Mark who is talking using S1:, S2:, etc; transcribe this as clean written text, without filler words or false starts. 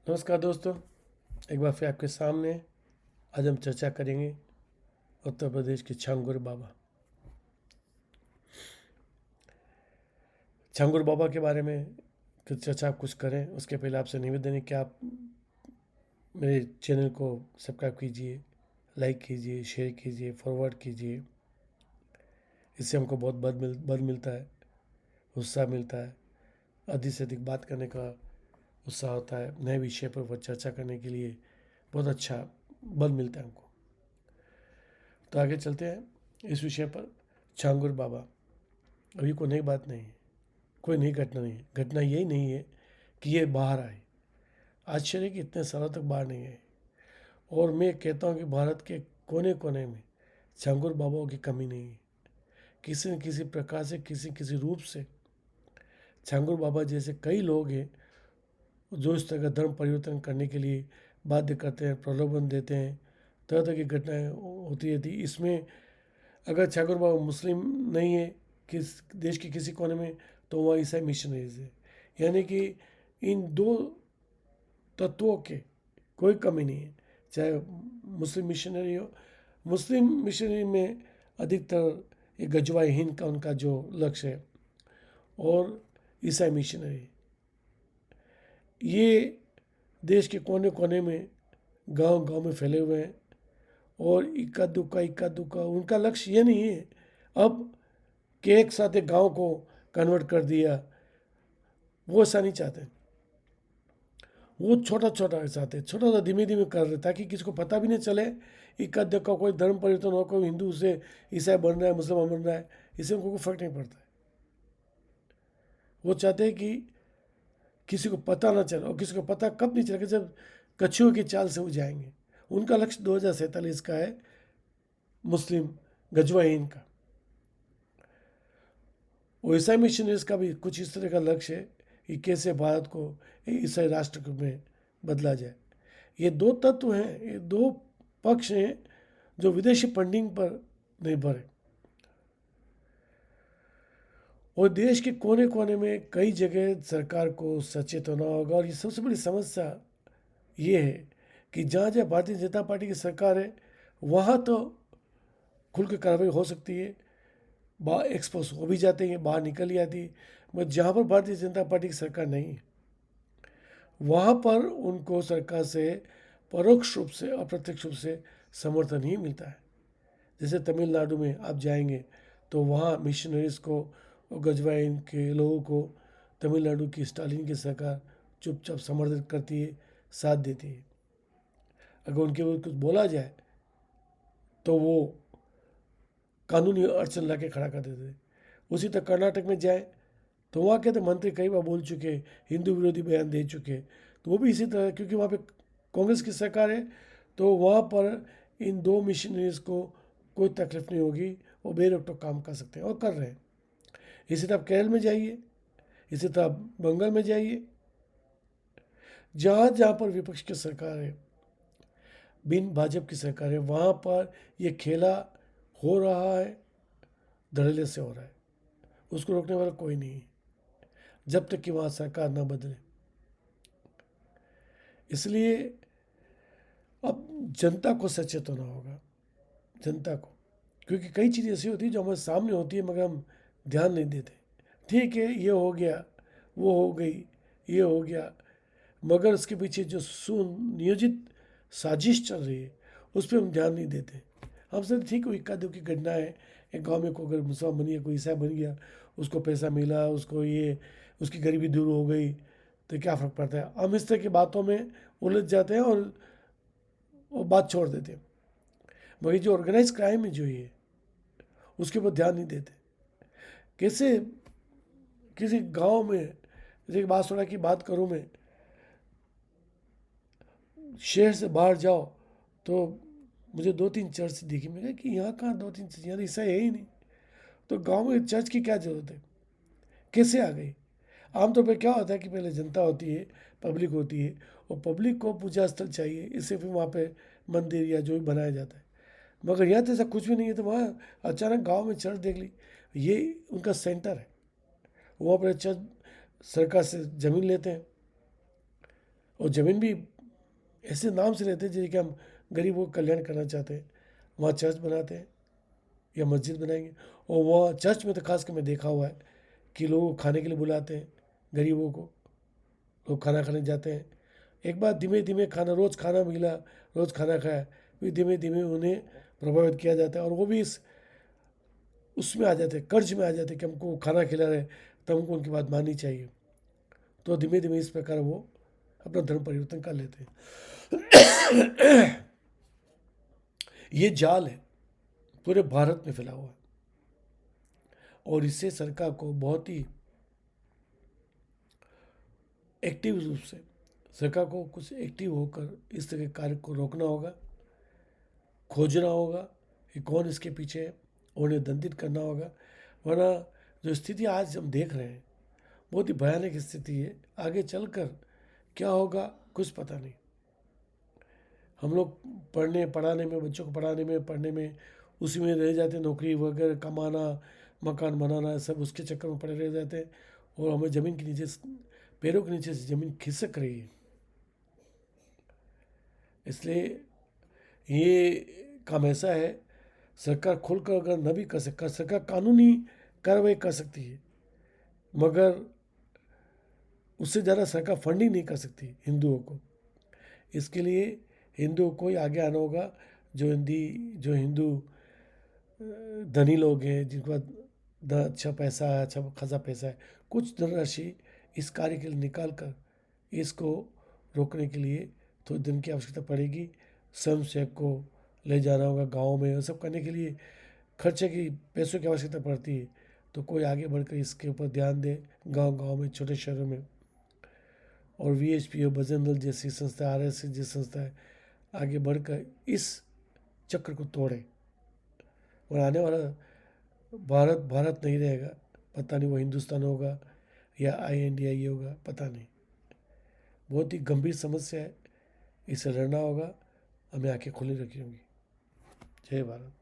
S1: नमस्कार दोस्तों, एक बार फिर आपके सामने आज हम चर्चा करेंगे उत्तर प्रदेश के छांगुर बाबा। छांगुर बाबा के बारे में कुछ चर्चा कुछ करें उसके पहले आपसे निवेदन है कि आप मेरे चैनल को सब्सक्राइब कीजिए, लाइक कीजिए, शेयर कीजिए, फॉरवर्ड कीजिए। इससे हमको बहुत बल मिलता है, उत्साह मिलता है, अधिक से अधिक बात करने का उत्साह होता है, नए विषय पर चर्चा करने के लिए बहुत अच्छा बल मिलता है हमको। तो आगे चलते हैं इस विषय पर। छांगुर बाबा अभी कोई नई बात नहीं है, कोई नई घटना नहीं है। घटना यही नहीं है कि ये बाहर आए, आश्चर्य कि इतने सालों तक बाहर नहीं आए। और मैं कहता हूँ कि भारत के कोने कोने में छांगुर बाबाओं की कमी नहीं है। किसी न किसी प्रकार से, किसी किसी रूप से छांगुर बाबा जैसे कई लोग हैं जो इस तरह का धर्म परिवर्तन करने के लिए बाध्य करते हैं, प्रलोभन देते हैं, तरह तरह की घटनाएं होती रहती। इसमें अगर छांगुर बाबा मुस्लिम नहीं है किस देश के किसी कोने में, तो वहाँ ईसाई मिशनरीज है। यानी कि इन दो तत्वों के कोई कमी नहीं है, चाहे मुस्लिम मिशनरी हो। मुस्लिम मिशनरी में अधिकतर ये गजवाई हिंद का उनका जो लक्ष्य है, और ईसाई मिशनरी ये देश के कोने कोने में, गांव गांव में फैले हुए हैं। और इक्का दुक्का उनका लक्ष्य ये नहीं है अब कि एक साथ एक गांव को कन्वर्ट कर दिया, वो ऐसा नहीं चाहते। वो छोटा छोटा चाहते, छोटा सा धीमे धीमे कर रहे ताकि किसी को पता भी नहीं चले। इक्का दुक्का कोई धर्म परिवर्तन हो, कोई हिंदू से ईसाई बन रहा है, मुसलमान बन रहा है, इससे उनको कोई फर्क नहीं पड़ता है। वो चाहते हैं कि किसी को पता ना चले, और किसी को पता कब नहीं चलेगा, जब कछुओं की चाल से वो जाएंगे। उनका लक्ष्य 2047 का है, मुस्लिम गजवाइन का। और ईसाई मिशनरीज का भी कुछ इस तरह का लक्ष्य है कि कैसे भारत को ईसाई राष्ट्र में बदला जाए। ये दो तत्व हैं, ये दो पक्ष हैं जो विदेशी फंडिंग पर निर्भर है। और देश के कोने कोने में कई जगह सरकार को सचेत होना होगा। और ये सबसे बड़ी समस्या ये है कि जहाँ जहाँ भारतीय जनता पार्टी की सरकार है, वहाँ तो खुल के कार्रवाई हो सकती है, बाहर एक्सपोज हो भी जाते हैं, बाहर निकल ही आती है। मगर जहाँ पर भारतीय जनता पार्टी की सरकार नहीं है, वहाँ पर उनको सरकार से परोक्ष रूप से, अप्रत्यक्ष रूप से समर्थन ही मिलता है। जैसे तमिलनाडु में आप जाएंगे तो वहाँ मिशनरीज को और गजवाइन के लोगों को तमिलनाडु की स्टालिन की सरकार चुपचाप समर्थन करती है, साथ देती है। अगर उनके ऊपर कुछ बोला जाए तो वो कानूनी अड़चन ला के खड़ा कर देते। उसी तरह कर्नाटक में जाए तो वहाँ के तो मंत्री कई बार बोल चुके, हिंदू विरोधी बयान दे चुके, तो वो भी इसी तरह, क्योंकि वहाँ पे कांग्रेस की सरकार है, तो वहाँ पर इन दो मिशनरीज को कोई तकलीफ नहीं होगी, वो बेरोक काम कर सकते हैं और कर रहे हैं। इसी तरह केरल में जाइए, इसी तरह बंगाल में जाइए, जहाँ जहाँ पर विपक्ष की सरकार है, बिन भाजपा की सरकार है, वहाँ पर ये खेला हो रहा है, धड़ल्ले से हो रहा है। उसको रोकने वाला कोई नहीं है जब तक कि वहाँ सरकार न बदले। इसलिए अब जनता को सचेत होना होगा, जनता को, क्योंकि कई चीज़ें ऐसी होती है जो हमारे सामने होती है मगर हम ध्यान नहीं देते। ठीक है, ये हो गया, वो हो गई, ये हो गया, मगर उसके पीछे जो सुनियोजित साजिश चल रही है उस पर हम ध्यान नहीं देते। हम सब ठीक है, इक्का दुक्की घटना है, एक गांव में कोई अगर मुसलमान बन गया, कोई ईसाई बन गया, उसको पैसा मिला, उसको ये, उसकी गरीबी दूर हो गई, तो क्या फ़र्क पड़ता है। हम इस तरह की बातों में उलझ जाते हैं और वो बात छोड़ देते हैं। मगर जो ऑर्गेनाइज क्राइम है जो ये, उसके ऊपर ध्यान नहीं देते। कैसे किसी गांव में, जैसे बांसवाड़ा की बात करूं मैं, शहर से बाहर जाओ तो मुझे दो तीन चर्च दिखी। मैं कहा कि यहाँ कहाँ दो तीन चर्च, यहाँ तो ईसाई है ही नहीं, तो गांव में चर्च की क्या जरूरत है, कैसे आ गई। आमतौर पर क्या होता है कि पहले जनता होती है, पब्लिक होती है, और पब्लिक को पूजा स्थल चाहिए, इससे फिर वहाँ पे मंदिर या जो भी बनाया जाता है। मगर यहाँ तो ऐसा कुछ भी नहीं है, तो वहाँ अचानक गांव में चर्च देख ली, ये उनका सेंटर है। वहाँ पर चर्च सरकार से ज़मीन लेते हैं और ज़मीन भी ऐसे नाम से लेते हैं जैसे कि हम गरीबों का कल्याण करना चाहते हैं। वहाँ चर्च बनाते हैं या मस्जिद बनाएंगे, और वहाँ चर्च में तो खास कर मैं देखा हुआ है कि लोग खाने के लिए बुलाते हैं गरीबों को, लोग खाना खाने जाते हैं। एक बार धीमे धीमे खाना, रोज़ खाना मिला, रोज़ खाना खाया, फिर धीमे धीमे उन्हें प्रभावित किया जाता है, और वो भी इस उसमें आ जाते हैं, कर्ज में आ जाते हैं कि हमको खाना खिला रहे, तो हमको उनकी बात माननी चाहिए। तो धीमे धीमे इस प्रकार वो अपना धर्म परिवर्तन कर लेते हैं। ये जाल है, पूरे भारत में फैला हुआ है, और इससे सरकार को बहुत ही एक्टिव रूप से, सरकार को कुछ एक्टिव होकर इस तरह के कार्य को रोकना होगा, खोजना होगा कि कौन इसके पीछे है, उन्हें दंडित करना होगा। वरना जो स्थिति आज हम देख रहे हैं बहुत ही भयानक स्थिति है। आगे चलकर क्या होगा कुछ पता नहीं। हम लोग पढ़ाने में, बच्चों को पढ़ाने में, पढ़ने में उसी में रह जाते हैं, नौकरी वगैरह, कमाना, मकान बनाना, सब उसके चक्कर में पड़े रह जाते हैं, और हमें ज़मीन के नीचे, पैरों के नीचे से ज़मीन खिसक रही है। इसलिए ये काम ऐसा है, सरकार खुलकर अगर न भी कर सकता, सरकार कानूनी कार्रवाई कर सकती है, मगर उससे ज़्यादा सरकार फंडिंग नहीं कर सकती हिंदुओं को। इसके लिए हिंदुओं को ही आगे आना होगा। जो हिंदू धनी लोग हैं, जिनके पास अच्छा पैसा है, अच्छा खासा पैसा है, कुछ धनराशि इस कार्य के लिए निकाल कर इसको रोकने के लिए थोड़ी दिन की आवश्यकता पड़ेगी। स्वयंसेवक को ले जाना होगा गाँव में, और सब करने के लिए खर्चे की, पैसों की आवश्यकता पड़ती है। तो कोई आगे बढ़कर इसके ऊपर ध्यान दे, गांव गांव में, छोटे शहरों में। और VHP और बजरंग दल जैसी संस्था, RSS जैसी संस्था आगे बढ़कर इस चक्र को तोड़े, और आने वाला भारत भारत नहीं रहेगा। पता नहीं वो हिंदुस्तान होगा या INDI होगा, पता नहीं। बहुत ही गंभीर समस्या है, इसे लड़ना होगा। हमें आंखें खुली रखी होंगी। जय भारत।